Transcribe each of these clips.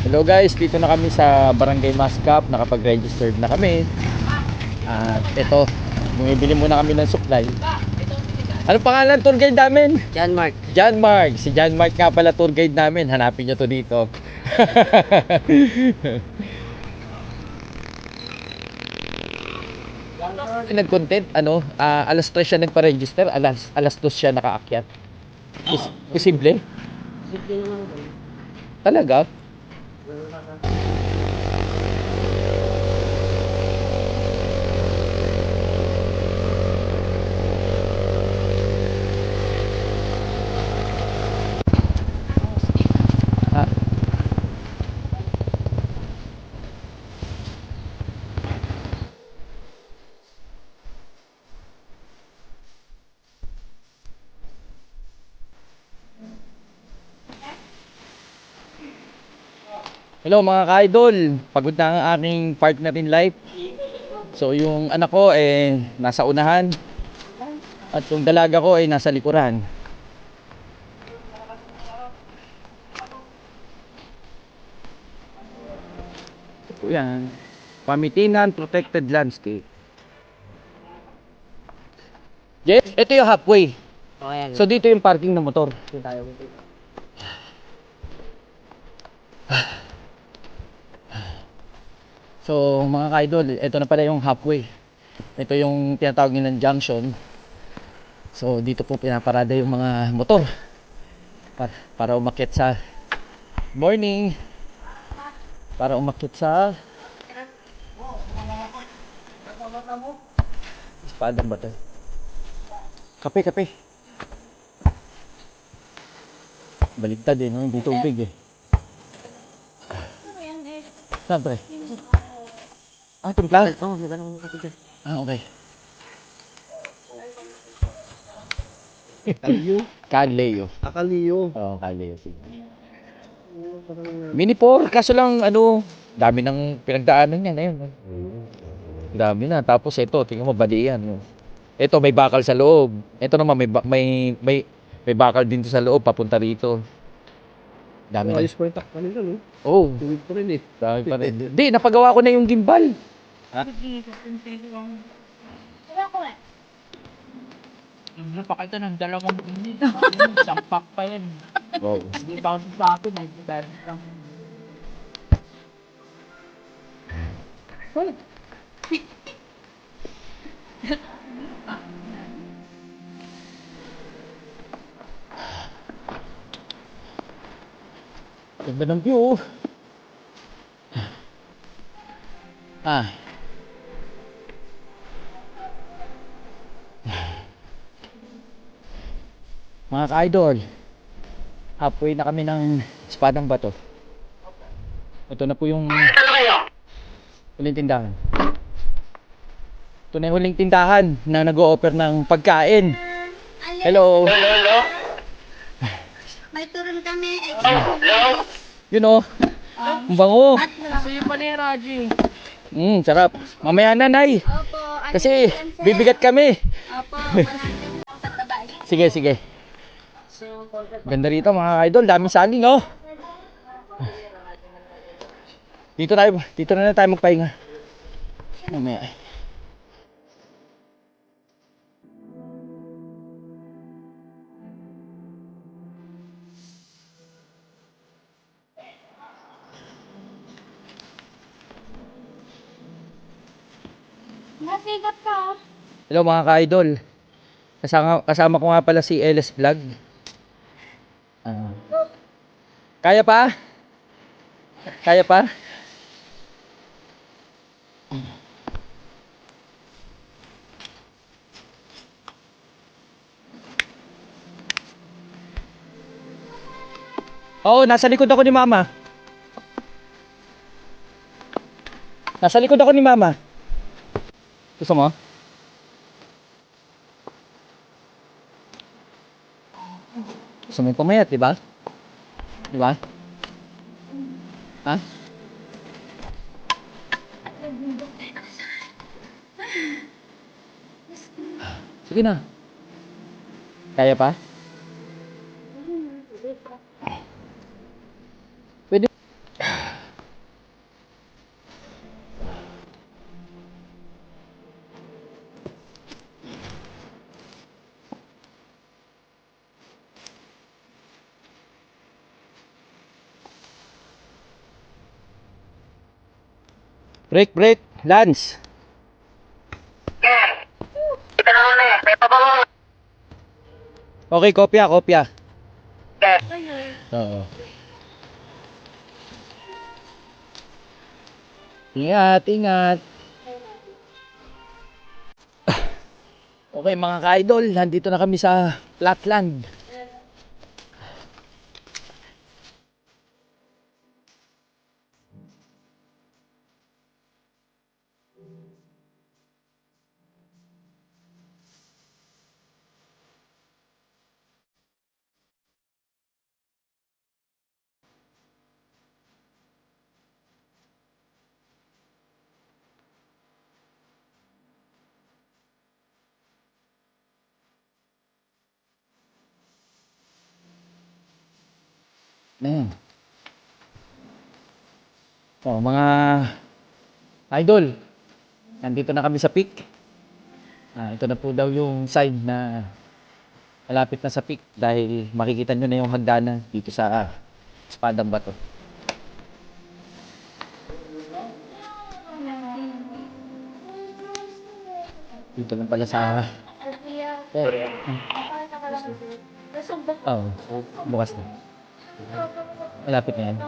Hello guys, dito na kami sa Barangay Mascap. Nakapag-registered na kami. At ito, bumibili muna kami ng supply. Ano pangalan tour guide namin? John Mark. John Mark. Si John Mark nga pala tour guide namin. Hanapin nyo to dito. Nag-content, alas 3 siya nagpa-register, alas 2 siya nakaakyat. Posible? Simple naman ko. Talaga? Ah. Hello mga ka-idol, pagod na ang aking partner in life. So yung anak ko nasa unahan at yung dalaga ko nasa likuran. Ito yan, Pamitinan Protected Landscape. Yes, ito yung halfway. Okay, So dito yung parking ng motor. Dito tayo. So mga ka-idol, ito na pala yung halfway. Ito yung tinatawag nilang junction. So dito po pinaparada yung mga motor para umakyat sa morning. Para umakyat sa espada ba ito? Kape. Baligtad no? Hindi tubig Saan pre? Timpla? Oo, may ganun kasi dyan. Okay. Kaliyo. Kaleo. Akaliyo. Oo, Kaleo. Mini 4, kaso lang dami ng pinagdaanan niya na yun. Dami na. Tapos ito, tingnan mo, balian. Ito, may bakal sa loob. Ito naman, may bakal din sa loob, papunta rito. Dami na. Ayos pa yung takpan nila, no? Oh, Tuwid pa rin eh. dami pa rin. Di, napagawa ko na yung gimbal. Ha? Napakita ng 2 minute. Isang pack pa yan. Wow. Hindi pa ako sa akin. Dahil lang. Ganda ng view. Mga ka-idol, halfway na kami ng Espadang Bato. Ito na po yung huling tindahan. Ito na yung huling tindahan na nag-o-offer ng pagkain. Hello. May turon kami. Yun ang bango. Kasi yung pala yung Raji. Sarap. Mamaya na, Nay. Opo. Kasi bibigat kami. Opo. Maraming pataba. Sige. Ganda rito mga idol, daming saging Dito na tayo magpahinga. Mamaya. Nasigat ka. Hello mga ka-idol. Kasama ko nga pala si LS Vlog. Kaya pa? Oo, nasa likod ako ni Mama. Gusto mo? Gusto mo yung pumayat, di ba? Ha? Sige na. Kaya pa? Pwede. Break, Lance. Okay, kopya. Oo. Ingat. Okay mga ka-idol, nandito na kami sa Flatland. Ayan. Oh, mga idol, nandito na kami sa peak. Ito na po daw yung sign na malapit na sa peak dahil makikita nyo na yung hagdanan dito sa Espadang Bato. Dito lang pala sa... bukas na. Malapit na yan.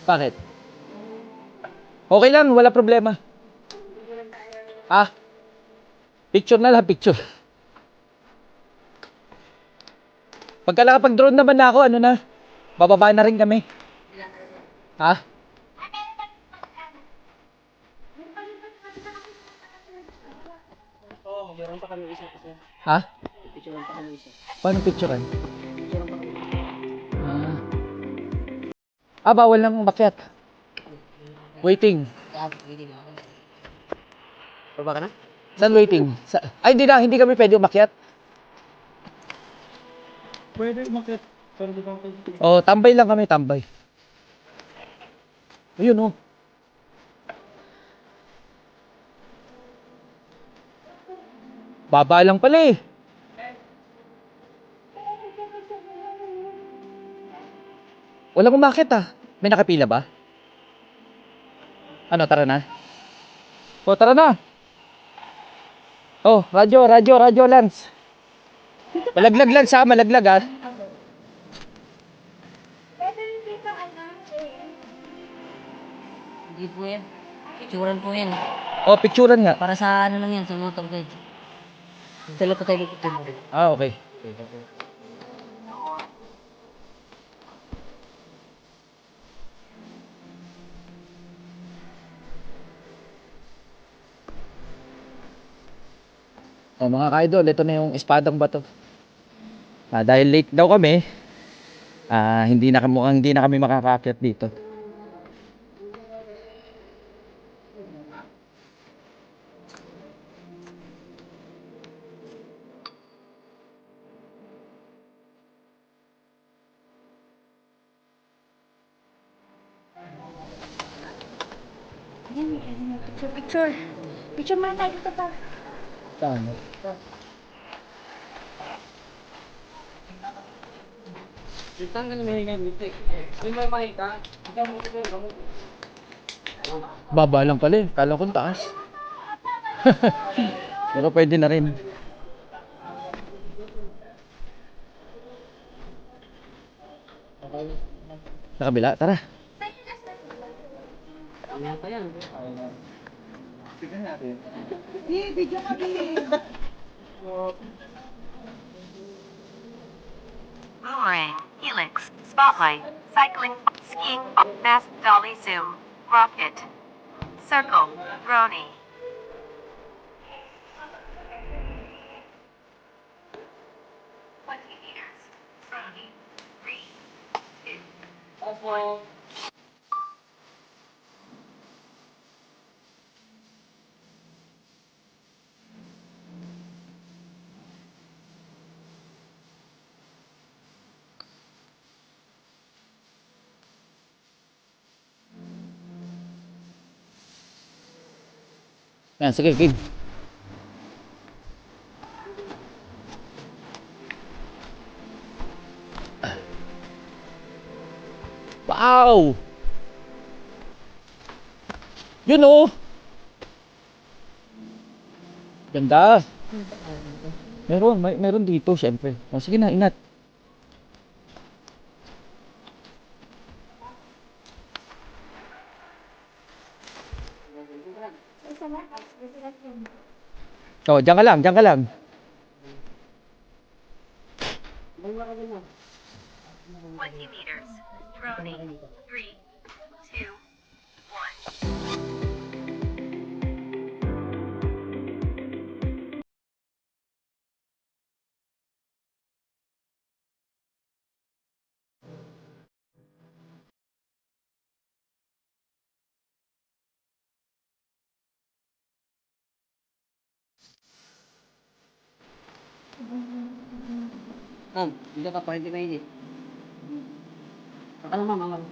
Bakit? Okay lang, wala problema. Picture na lang, picture. Pagka nakapag-drone naman na ako, ano na, bababa na rin kami. Meron pa kami isa. Picturean pa kami isa. Paano picturean? Picturean pa kami. Bawal lang umakyat. Waiting. Baba ka na? Saan waiting? Hindi kami pwede umakyat. Pwede umakit. Pero di ba pwede? Tambay lang kami, tambay. Ayun Baba lang pala eh. Walang umakyat May nakapila ba? Tara na. Tara na. Radyo, Lance. Malaglag Lance malaglag Hindi po yan. Picturean po yan. Picturean nga. Para sa ano lang yan, sa motor guide. Dala ko tayo picture. Okay. Mga ka-idol, ito na yung Espadang Bato. Dahil late daw kami, mukhang hindi na kami makakaakyat dito. Picture. Picture mo tayo dito pa. Saan? Saan ka naman hingay dito? May makita. Baba lang pala kala ko taas. Pero pwede na rin. Sa kabila, tara. Ano pa yan? Boomerang, Helix, Spotlight, Cycling, Skiing, Mass, Dolly Zoom, Rocket, Circle, Brony. Brony, 3, 2, Sige, King. Wow! Yun oh! Ganda. Meron dito, syempre. Oh, sige na, ingat. Oh, diyan ka lang, diyan ka lang. 20 meters. Droning. 3, 2, 1. Ma'am, dito ka pa, hindi mainit. Ano ma'am, ma'am?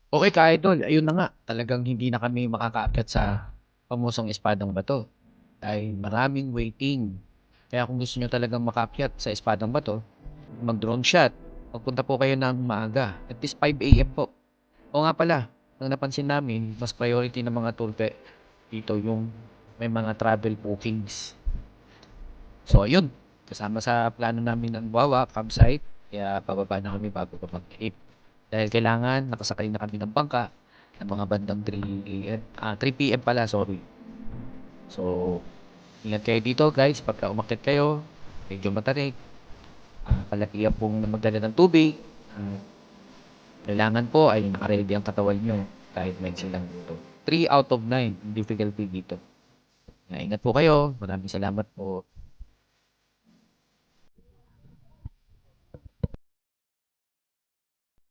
Okay ka idol, ayun na nga. Talagang hindi na kami makakaakyat sa pamusong espadang bato. ay maraming waiting. Kaya kung gusto nyo talagang makakyat sa Espadang Bato, mag-drone shot, magpunta po kayo ng maaga. At least 5 AM po. O nga pala, nang napansin namin, mas priority ng mga tour dito yung may mga travel bookings. So, ayun. Kasama sa plano namin ng Wawa, campsite. Kaya pababa na kami bago pa mag-trip. Dahil kailangan, nakasakay na kami ng bangka ng mga bandang 3 PM pala, sorry. So, ingat kayo dito guys. Pagka umakyat kayo, medyo matarik. Palakihan pong magdala ng tubig. Kailangan po ay nakaready ang katawan nyo kahit may silang dito. 3 out of 9 difficulty dito. Ingat po kayo. Maraming salamat po.